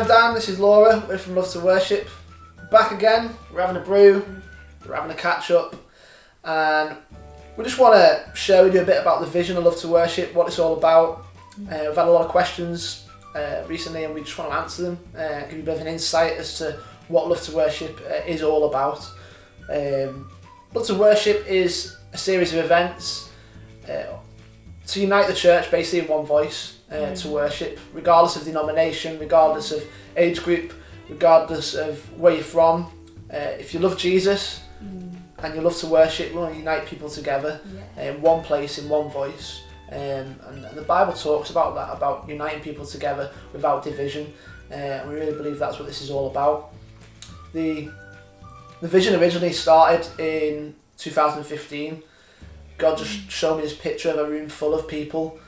Dan, this is Laura, we're from Love to Worship. Back again, we're having a brew, we're having a catch up, and we just want to share with you a bit about the vision of Love to Worship, what it's all about. We've had a lot of questions recently and we just want to answer them, give you a bit of an insight as to what Love to Worship is all about. Love to Worship is a series of events to unite the church basically in one voice to worship, regardless of denomination, regardless of age group, regardless of where you're from. If you love Jesus and you love to worship, we want to unite people together in one place, in one voice. And the Bible talks about that, about uniting people together without division. And we really believe that's what this is all about. The vision originally started in 2015. God just showed me this picture of a room full of people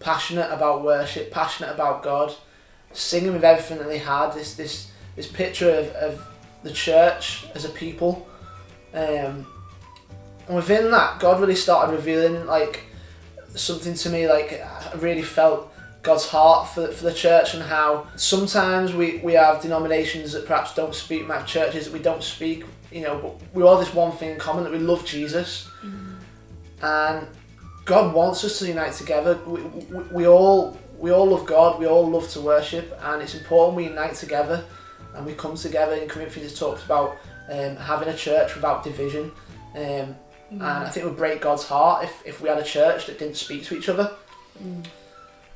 passionate about worship, passionate about God, singing with everything that they had. This picture of the church as a people, and within that, God really started revealing like something to me. Like I really felt God's heart for the church, and how sometimes we have denominations that perhaps don't speak, might have churches that we don't speak, but we all have this one thing in common, that we love Jesus. And God wants us to unite together. We all love God, we all love to worship, and it's important we unite together and we come together. In Corinthians it talks about having a church without division, and I think it would break God's heart if we had a church that didn't speak to each other. And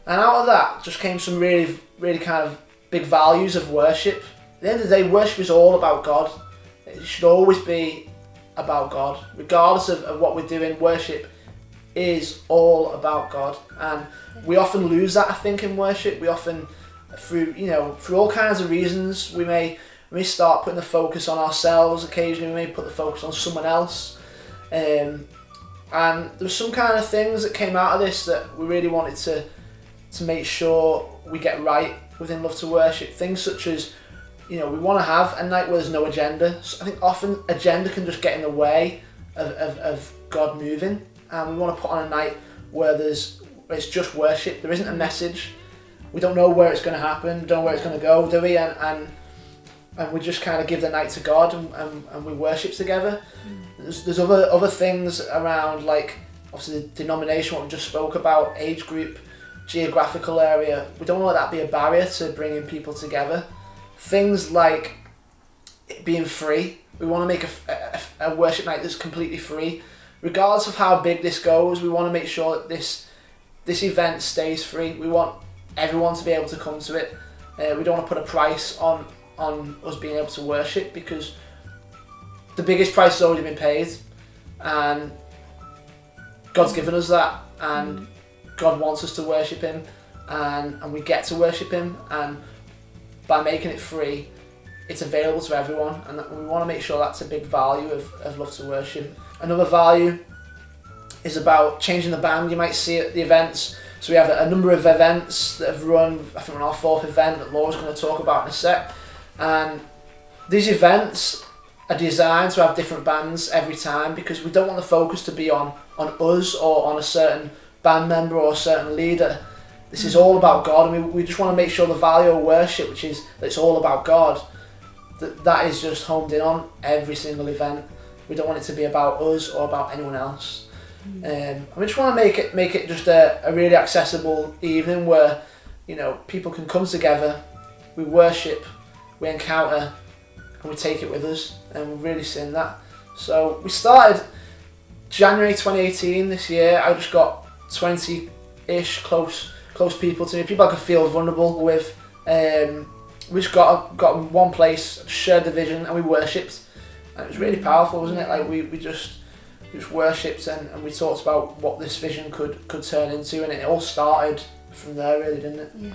out of that just came some really, really kind of big values of worship. At the end of the day, worship is all about God. It should always be about God, regardless of what we're doing. Worship is all about God, and we often lose that, I think, in worship. We often, through all kinds of reasons, we may start putting the focus on ourselves. Occasionally we may put the focus on someone else, and there was some kind of things that came out of this that we really wanted to make sure we get right within Love to Worship. Things such as, we want to have a night where there's no agenda. So I think often agenda can just get in the way of God moving, and we want to put on a night where it's just worship. There isn't a message. We don't know where it's going to happen, don't know where it's going to go, do we? And we just kind of give the night to God, and we worship together. There's other things around, like obviously the denomination, what we just spoke about, age group, geographical area. We don't want that to be a barrier to bringing people together. Things like it being free. We want to make a worship night that's completely free. Regardless of how big this goes, we want to make sure that this event stays free. We want everyone to be able to come to it. We don't want to put a price on us being able to worship, because the biggest price has already been paid, and God's given us that, and God wants us to worship Him, and we get to worship Him, and by making it free, it's available to everyone, and we want to make sure that's a big value of Love to Worship. Another value is about changing the band. You might see at the events. So we have a number of events that have run. I think we're on our fourth event that Laura's going to talk about in a sec. And these events are designed to have different bands every time, because we don't want the focus to be on us or on a certain band member or a certain leader. This is all about God, and we just want to make sure the value of worship, which is that it's all about God, that is just homed in on every single event. We don't want it to be about us or about anyone else. And we just want to make it just a really accessible evening where people can come together, we worship, we encounter, and we take it with us, and we're really seeing that. So we started January 2018 this year. I just got 20-ish close people to me, people I could feel vulnerable with. We just got in one place, shared the vision, and we worshipped. And it was really powerful, wasn't it? Like we just worshipped, and we talked about what this vision could turn into, and it all started from there, really, didn't it? Yeah.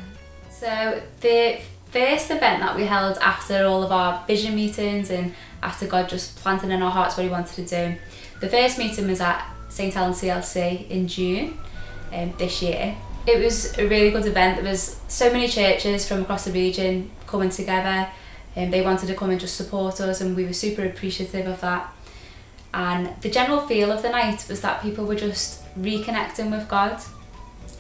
So the first event that we held after all of our vision meetings, and after God just planted in our hearts what He wanted to do, the first meeting was at St Helens CLC in June this year. It was a really good event. There was so many churches from across the region coming together, and they wanted to come and just support us, and we were super appreciative of that. And the general feel of the night was that people were just reconnecting with God.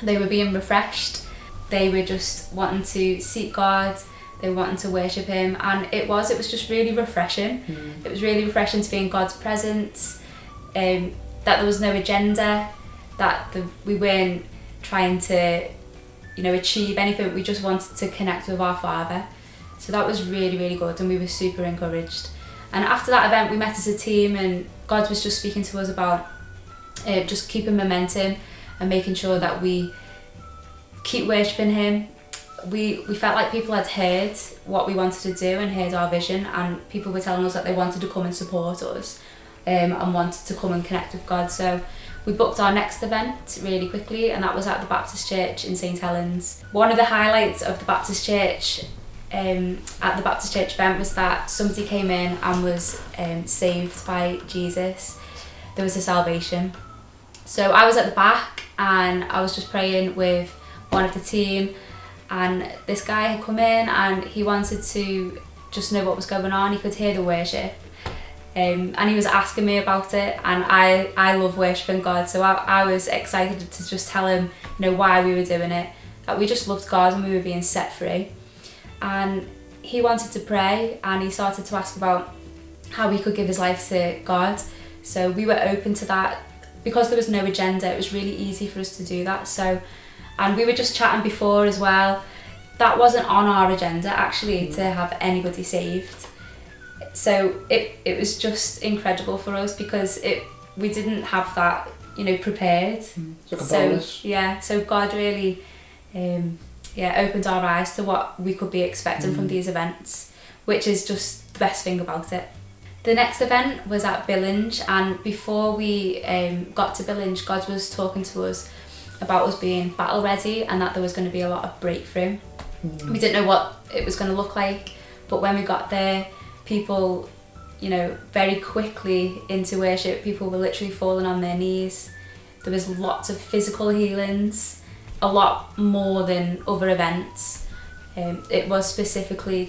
They were being refreshed. They were just wanting to seek God. they were wanting to worship him, and it was just really refreshing. It was really refreshing to be in God's presence, that there was no agenda, that we weren't trying to, you know, achieve anything. We just wanted to connect with our Father. So that was really, really good, and we were super encouraged. And after that event, we met as a team, and God was just speaking to us about just keeping momentum and making sure that we keep worshipping him. We felt like people had heard what we wanted to do and heard our vision, and people were telling us that they wanted to come and support us and wanted to come and connect with God. So we booked our next event really quickly, and that was at the Baptist Church in St Helens. One of the highlights of the Baptist Church at the Baptist Church event was that somebody came in and was saved by Jesus. There was a salvation. So I was at the back and I was just praying with one of the team, and this guy had come in and he wanted to just know what was going on. He could hear the worship, and he was asking me about it, and I love worshipping God, so I was excited to just tell him, you know, why we were doing it, that we just loved God and we were being set free. And he wanted to pray, and he started to ask about how he could give his life to God. So we were open to that. Because there was no agenda, it was really easy for us to do that. So, and we were just chatting before as well. That wasn't on our agenda actually, to have anybody saved. So it was just incredible for us, because we didn't have that, you know, prepared. It's like a bonus. Yeah, so God really opened our eyes to what we could be expecting from these events, which is just the best thing about it. The next event was at Billinge, and before we got to Billinge, God was talking to us about us being battle ready, and that there was going to be a lot of breakthrough. We didn't know what it was going to look like, but when we got there, people, you know, very quickly into worship, people were literally falling on their knees. There was lots of physical healings, a lot more than other events. God was specifically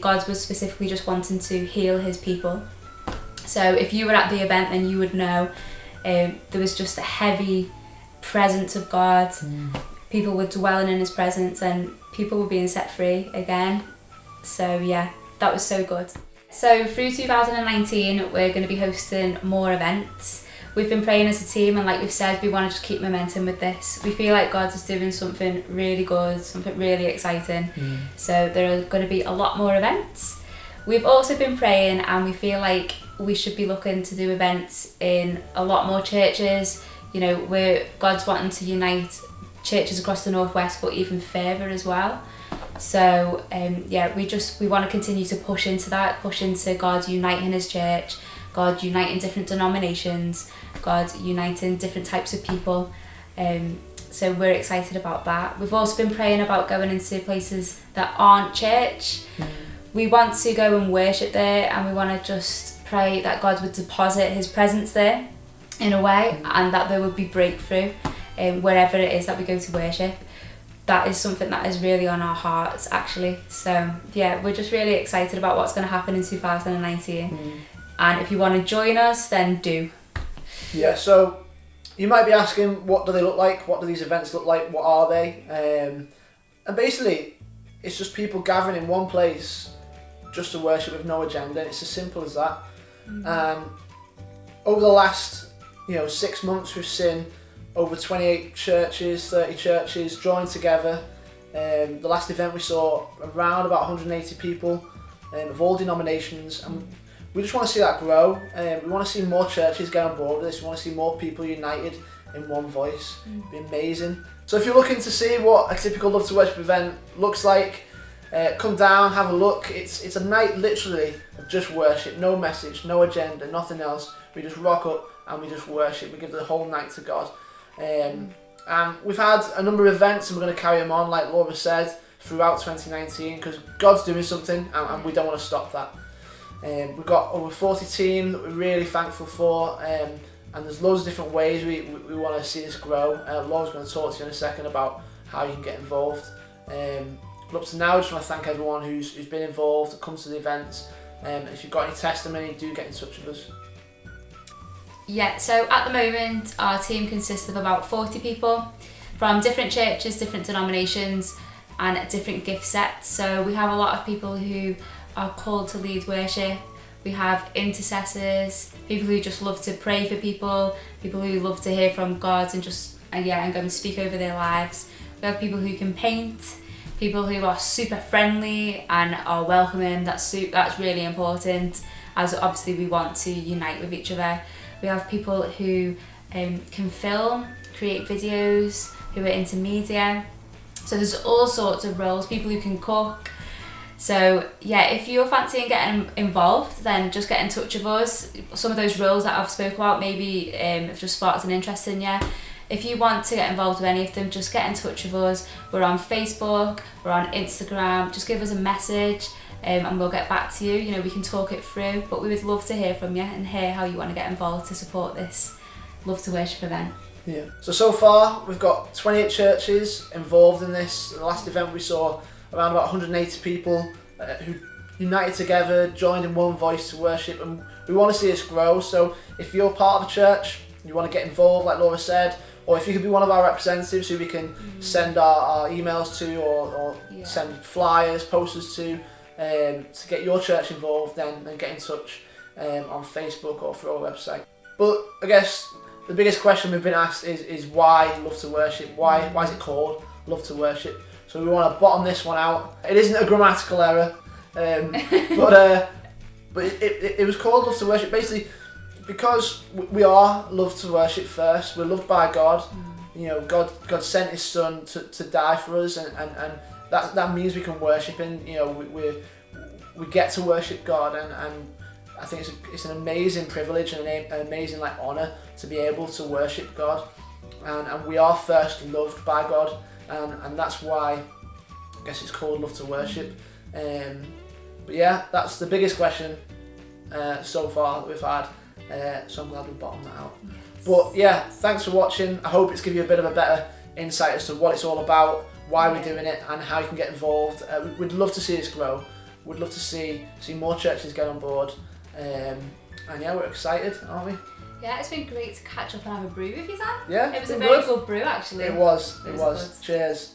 just wanting to heal his people. So if you were at the event, then you would know there was just a heavy presence of God. People were dwelling in his presence, and people were being set free again. So yeah, that was so good. So through 2019, we're going to be hosting more events. We've been praying as a team, and like we've said, we want to just keep momentum with this. We feel like God is doing something really good, something really exciting. So there are going to be a lot more events. We've also been praying, and we feel like we should be looking to do events in a lot more churches. You know, where God's wanting to unite churches across the Northwest, but even further as well. So we want to continue to push into that, push into God uniting his church, God uniting different denominations, God uniting different types of people. So we're excited about that. We've also been praying about going into places that aren't church. We want to go and worship there, and we want to just pray that God would deposit his presence there in a way, and that there would be breakthrough wherever it is that we go to worship. That is something that is really on our hearts actually. So yeah, we're just really excited about what's going to happen in 2019. And if you want to join us, then do. Yeah, so you might be asking, what do they look like? What do these events look like? What are they? And basically, it's just people gathering in one place just to worship with no agenda. It's as simple as that. Over the last 6 months, we've seen over 28 churches, 30 churches join together. The last event we saw around about 180 people of all denominations, and we just want to see that grow. We want to see more churches get on board with this. We want to see more people united in one voice. It'd be amazing. So if you're looking to see what a typical Love to Worship event looks like, come down, have a look. It's a night literally of just worship, no message, no agenda, nothing else. We just rock up and we just worship. We give the whole night to God. And we've had a number of events, and we're going to carry them on, like Laura said, throughout 2019, because God's doing something, and we don't want to stop that. We've got over 40 team that we're really thankful for, and there's loads of different ways we want to see this grow. Laura's going to talk to you in a second about how you can get involved. But up to now, I just want to thank everyone who's been involved, that comes to the events. If you've got any testimony, do get in touch with us. Yeah, so at the moment our team consists of about 40 people from different churches, different denominations, and different gift sets. So we have a lot of people who are called to lead worship. We have intercessors, people who just love to pray for people who love to hear from God and just and go and speak over their lives. We have people who can paint, people who are super friendly and are welcoming. That's really important, as obviously we want to unite with each other. We have people who can film, create videos, who are into media. So there's all sorts of roles, people who can cook. So yeah, if you're fancying getting involved, then just get in touch with us. Some of those roles that I've spoke about maybe have just sparked an interest in you. If you want to get involved with any of them, just get in touch with us. We're on Facebook, we're on Instagram. Just give us a message and we'll get back to you. You know, we can talk it through, but we would love to hear from you and hear how you want to get involved to support this Love to Worship event. Yeah. So far, we've got 28 churches involved in this. The last event we saw around about 180 people who united together, joined in one voice to worship, and we want to see this grow. So if you're part of a church, you want to get involved, like Laura said, or if you could be one of our representatives who we can send our emails to or send flyers, posters to get your church involved, then get in touch on Facebook or through our website. But I guess the biggest question we've been asked is why Love to Worship? Why is it called Love to Worship? So we want to bottom this one out. It isn't a grammatical error, but it was called Love to Worship basically because we are loved to worship first. We're loved by God. You know, God sent His Son to die for us, and that means we can worship Him. You know, we get to worship God, and I think it's an amazing privilege and an amazing honour to be able to worship God, and we are first loved by God, and that's why I guess it's called Love to Worship. But yeah, that's the biggest question so far that we've had. So I'm glad we bottomed that out. Yes. But yeah, thanks for watching. I hope it's given you a bit of a better insight as to what it's all about, why we're doing it, and how you can get involved. We'd love to see this grow. We'd love to see more churches get on board. And yeah, we're excited, aren't we? Yeah, it's been great to catch up and have a brew with you, Sam. Yeah, it was a very good brew actually. It was. Cheers.